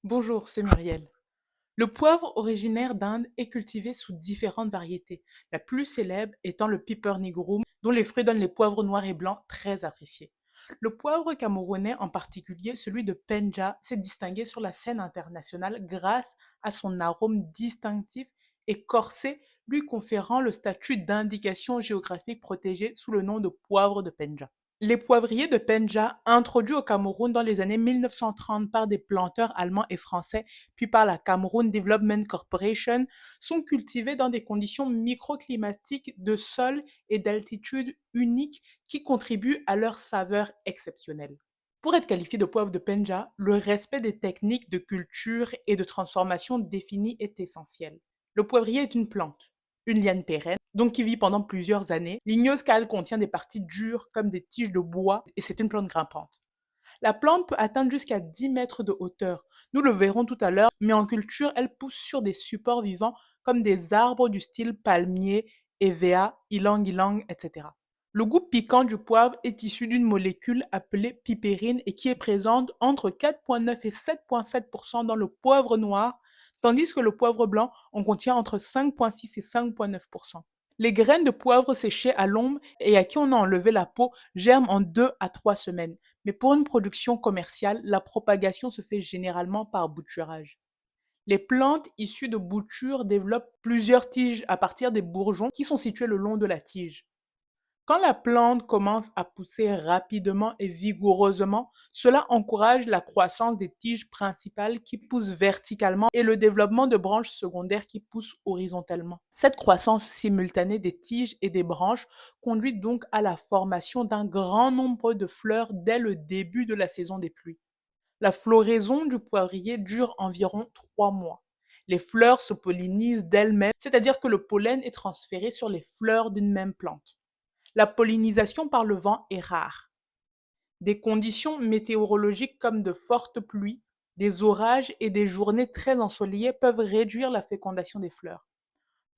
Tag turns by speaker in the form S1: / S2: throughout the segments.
S1: Bonjour, c'est Muriel. Le poivre originaire d'Inde est cultivé sous différentes variétés, la plus célèbre étant le Piper nigrum, dont les fruits donnent les poivres noirs et blancs très appréciés. Le poivre camerounais, en particulier celui de Penja, s'est distingué sur la scène internationale grâce à son arôme distinctif et corsé, lui conférant le statut d'indication géographique protégée sous le nom de poivre de Penja. Les poivriers de Penja, introduits au Cameroun dans les années 1930 par des planteurs allemands et français, puis par la Cameroon Development Corporation, sont cultivés dans des conditions microclimatiques de sol et d'altitude uniques qui contribuent à leur saveur exceptionnelle. Pour être qualifié de poivre de Penja, le respect des techniques de culture et de transformation définies est essentiel. Le poivrier est une plante, une liane pérenne, donc qui vit pendant plusieurs années. L'igneuse car elle contient des parties dures comme des tiges de bois et c'est une plante grimpante. La plante peut atteindre jusqu'à 10 mètres de hauteur. Nous le verrons tout à l'heure, mais en culture, elle pousse sur des supports vivants comme des arbres du style palmier, hevea, ylang-ylang, etc. Le goût piquant du poivre est issu d'une molécule appelée pipérine et qui est présente entre 4,9 et 7,7% dans le poivre noir, tandis que le poivre blanc en contient entre 5,6 et 5,9%. Les graines de poivre séchées à l'ombre et à qui on a enlevé la peau germent en 2 à 3 semaines. Mais pour une production commerciale, la propagation se fait généralement par bouturage. Les plantes issues de boutures développent plusieurs tiges à partir des bourgeons qui sont situés le long de la tige. Quand la plante commence à pousser rapidement et vigoureusement, cela encourage la croissance des tiges principales qui poussent verticalement et le développement de branches secondaires qui poussent horizontalement. Cette croissance simultanée des tiges et des branches conduit donc à la formation d'un grand nombre de fleurs dès le début de la saison des pluies. La floraison du poivrier dure environ 3 mois. Les fleurs se pollinisent d'elles-mêmes, c'est-à-dire que le pollen est transféré sur les fleurs d'une même plante. La pollinisation par le vent est rare. Des conditions météorologiques comme de fortes pluies, des orages et des journées très ensoleillées peuvent réduire la fécondation des fleurs.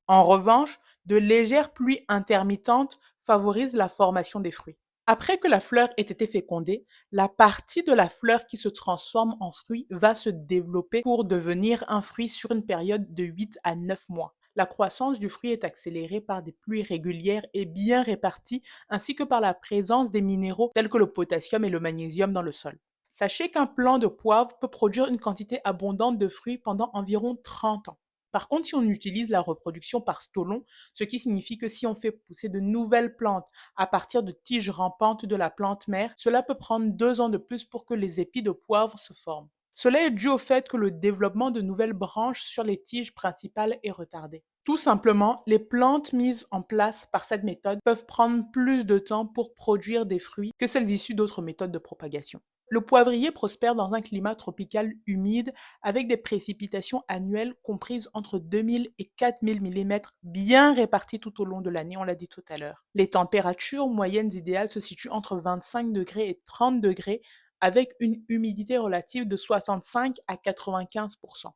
S1: En revanche, de légères pluies intermittentes favorisent la formation des fruits. Après que la fleur ait été fécondée, la partie de la fleur qui se transforme en fruit va se développer pour devenir un fruit sur une période de 8 à 9 mois. La croissance du fruit est accélérée par des pluies régulières et bien réparties, ainsi que par la présence des minéraux tels que le potassium et le magnésium dans le sol. Sachez qu'un plant de poivre peut produire une quantité abondante de fruits pendant environ 30 ans. Par contre, si on utilise la reproduction par stolon, ce qui signifie que si on fait pousser de nouvelles plantes à partir de tiges rampantes de la plante mère, cela peut prendre 2 ans de plus pour que les épis de poivre se forment. Cela est dû au fait que le développement de nouvelles branches sur les tiges principales est retardé. Tout simplement, les plantes mises en place par cette méthode peuvent prendre plus de temps pour produire des fruits que celles issues d'autres méthodes de propagation. Le poivrier prospère dans un climat tropical humide avec des précipitations annuelles comprises entre 2000 et 4000 mm bien réparties tout au long de l'année, on l'a dit tout à l'heure. Les températures moyennes idéales se situent entre 25 degrés et 30 degrés avec une humidité relative de 65 à 95%.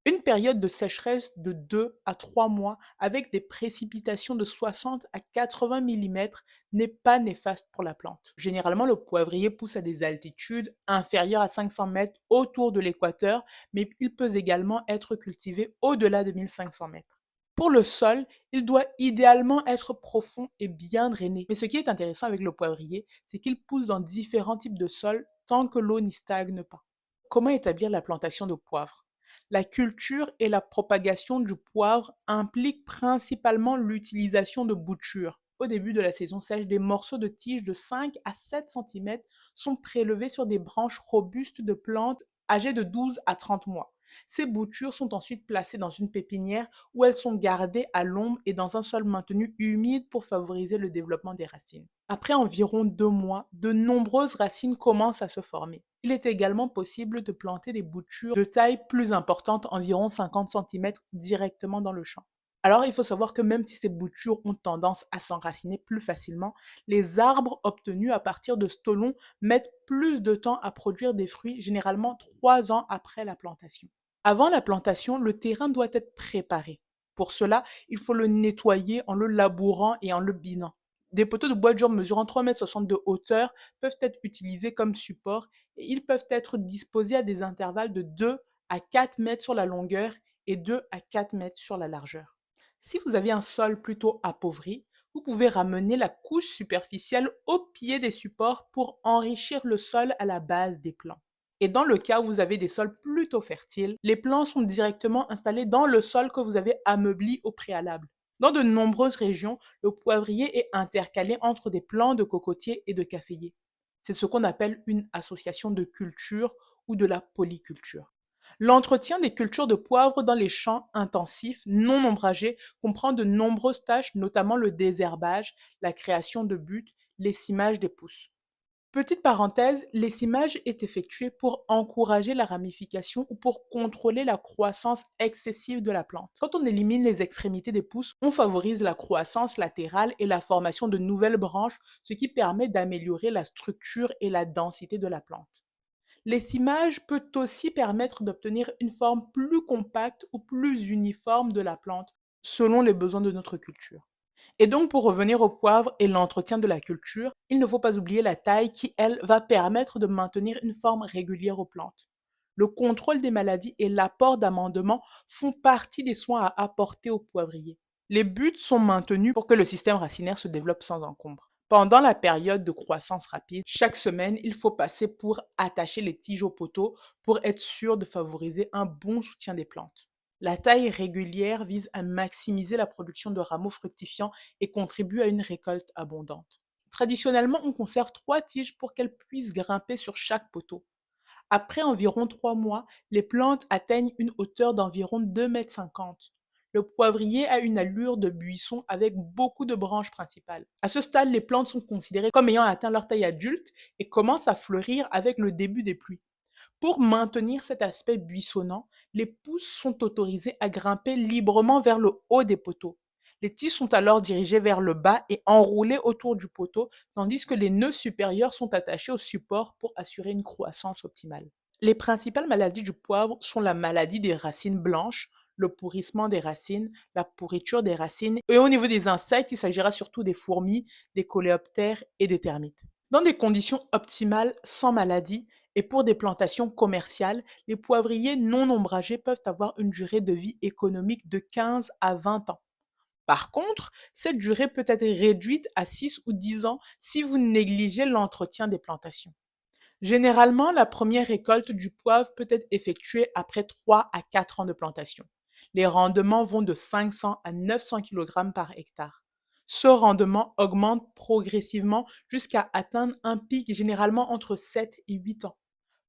S1: Une période de sécheresse de 2 à 3 mois avec des précipitations de 60 à 80 mm n'est pas néfaste pour la plante. Généralement, le poivrier pousse à des altitudes inférieures à 500 mètres autour de l'équateur, mais il peut également être cultivé au-delà de 1500 mètres. Pour le sol, il doit idéalement être profond et bien drainé. Mais ce qui est intéressant avec le poivrier, c'est qu'il pousse dans différents types de sols tant que l'eau n'y stagne pas. Comment établir la plantation de poivre? La culture et la propagation du poivre impliquent principalement l'utilisation de boutures. Au début de la saison sèche, des morceaux de tiges de 5 à 7 cm sont prélevés sur des branches robustes de plantes âgées de 12 à 30 mois. Ces boutures sont ensuite placées dans une pépinière où elles sont gardées à l'ombre et dans un sol maintenu humide pour favoriser le développement des racines. Après environ 2 mois, de nombreuses racines commencent à se former. Il est également possible de planter des boutures de taille plus importante, environ 50 cm, directement dans le champ. Alors, il faut savoir que même si ces boutures ont tendance à s'enraciner plus facilement, les arbres obtenus à partir de stolons mettent plus de temps à produire des fruits, généralement 3 ans après la plantation. Avant la plantation, le terrain doit être préparé. Pour cela, il faut le nettoyer en le labourant et en le binant. Des poteaux de bois dur mesurant 3,60 m de hauteur peuvent être utilisés comme support et ils peuvent être disposés à des intervalles de 2 à 4 mètres sur la longueur et 2 à 4 mètres sur la largeur. Si vous avez un sol plutôt appauvri, vous pouvez ramener la couche superficielle au pied des supports pour enrichir le sol à la base des plants. Et dans le cas où vous avez des sols plutôt fertiles, les plants sont directement installés dans le sol que vous avez ameubli au préalable. Dans de nombreuses régions, le poivrier est intercalé entre des plants de cocotiers et de caféiers. C'est ce qu'on appelle une association de cultures ou de la polyculture. L'entretien des cultures de poivre dans les champs intensifs non ombragés comprend de nombreuses tâches, notamment le désherbage, la création de buttes, l'essimage des pousses. Petite parenthèse, l'essimage est effectué pour encourager la ramification ou pour contrôler la croissance excessive de la plante. Quand on élimine les extrémités des pousses, on favorise la croissance latérale et la formation de nouvelles branches, ce qui permet d'améliorer la structure et la densité de la plante. L'essimage peut aussi permettre d'obtenir une forme plus compacte ou plus uniforme de la plante, selon les besoins de notre culture. Et donc, pour revenir au poivre et l'entretien de la culture, il ne faut pas oublier la taille qui, elle, va permettre de maintenir une forme régulière aux plantes. Le contrôle des maladies et l'apport d'amendements font partie des soins à apporter au poivrier. Les buts sont maintenus pour que le système racinaire se développe sans encombre. Pendant la période de croissance rapide, chaque semaine, il faut passer pour attacher les tiges au poteau pour être sûr de favoriser un bon soutien des plantes. La taille régulière vise à maximiser la production de rameaux fructifiants et contribue à une récolte abondante. Traditionnellement, on conserve 3 tiges pour qu'elles puissent grimper sur chaque poteau. Après environ 3 mois, les plantes atteignent une hauteur d'environ 2,50 m. Le poivrier a une allure de buisson avec beaucoup de branches principales. À ce stade, les plantes sont considérées comme ayant atteint leur taille adulte et commencent à fleurir avec le début des pluies. Pour maintenir cet aspect buissonnant, les pousses sont autorisées à grimper librement vers le haut des poteaux. Les tiges sont alors dirigées vers le bas et enroulées autour du poteau, tandis que les nœuds supérieurs sont attachés au support pour assurer une croissance optimale. Les principales maladies du poivre sont la maladie des racines blanches, le pourrissement des racines, la pourriture des racines, et au niveau des insectes, il s'agira surtout des fourmis, des coléoptères et des termites. Dans des conditions optimales, sans maladie, et pour des plantations commerciales, les poivriers non ombragés peuvent avoir une durée de vie économique de 15 à 20 ans. Par contre, cette durée peut être réduite à 6 ou 10 ans si vous négligez l'entretien des plantations. Généralement, la première récolte du poivre peut être effectuée après 3 à 4 ans de plantation. Les rendements vont de 500 à 900 kg par hectare. Ce rendement augmente progressivement jusqu'à atteindre un pic généralement entre 7 et 8 ans.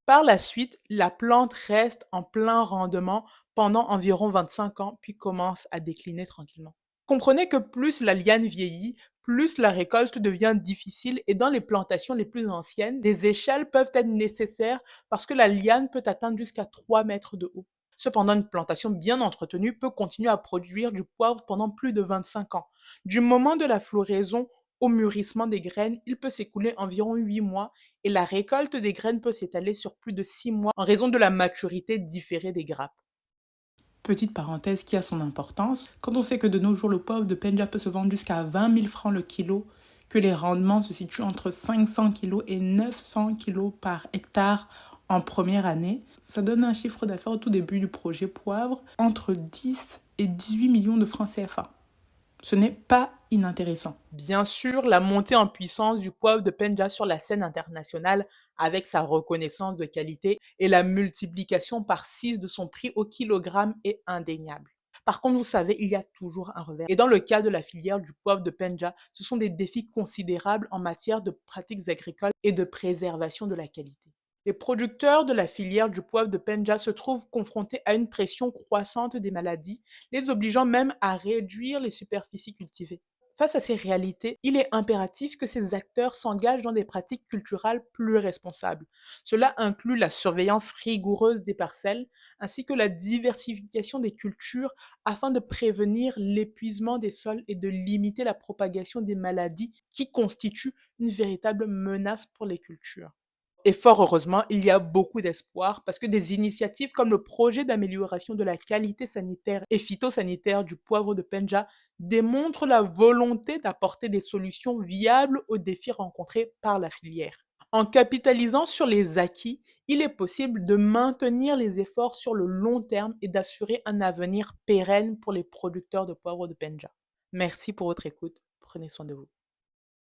S1: Par la suite, la plante reste en plein rendement pendant environ 25 ans, puis commence à décliner tranquillement. Comprenez que plus la liane vieillit, plus la récolte devient difficile et dans les plantations les plus anciennes, des échelles peuvent être nécessaires parce que la liane peut atteindre jusqu'à 3 mètres de haut. Cependant, une plantation bien entretenue peut continuer à produire du poivre pendant plus de 25 ans. Du moment de la floraison au mûrissement des graines, il peut s'écouler environ 8 mois et la récolte des graines peut s'étaler sur plus de 6 mois en raison de la maturité différée des grappes. Petite parenthèse qui a son importance, quand on sait que de nos jours le poivre de Penja peut se vendre jusqu'à 20 000 francs le kilo, que les rendements se situent entre 500 kg et 900 kg par hectare en première année, ça donne un chiffre d'affaires au tout début du projet poivre entre 10 et 18 millions de francs CFA. Ce n'est pas inintéressant. Bien sûr, la montée en puissance du poivre de Penja sur la scène internationale avec sa reconnaissance de qualité et la multiplication par 6 de son prix au kilogramme est indéniable. Par contre, vous savez, il y a toujours un revers. Et dans le cas de la filière du poivre de Penja, ce sont des défis considérables en matière de pratiques agricoles et de préservation de la qualité. Les producteurs de la filière du poivre de Penja se trouvent confrontés à une pression croissante des maladies, les obligeant même à réduire les superficies cultivées. Face à ces réalités, il est impératif que ces acteurs s'engagent dans des pratiques culturales plus responsables. Cela inclut la surveillance rigoureuse des parcelles, ainsi que la diversification des cultures afin de prévenir l'épuisement des sols et de limiter la propagation des maladies qui constituent une véritable menace pour les cultures. Et fort heureusement, il y a beaucoup d'espoir parce que des initiatives comme le projet d'amélioration de la qualité sanitaire et phytosanitaire du poivre de Penja démontrent la volonté d'apporter des solutions viables aux défis rencontrés par la filière. En capitalisant sur les acquis, il est possible de maintenir les efforts sur le long terme et d'assurer un avenir pérenne pour les producteurs de poivre de Penja. Merci pour votre écoute. Prenez soin de vous.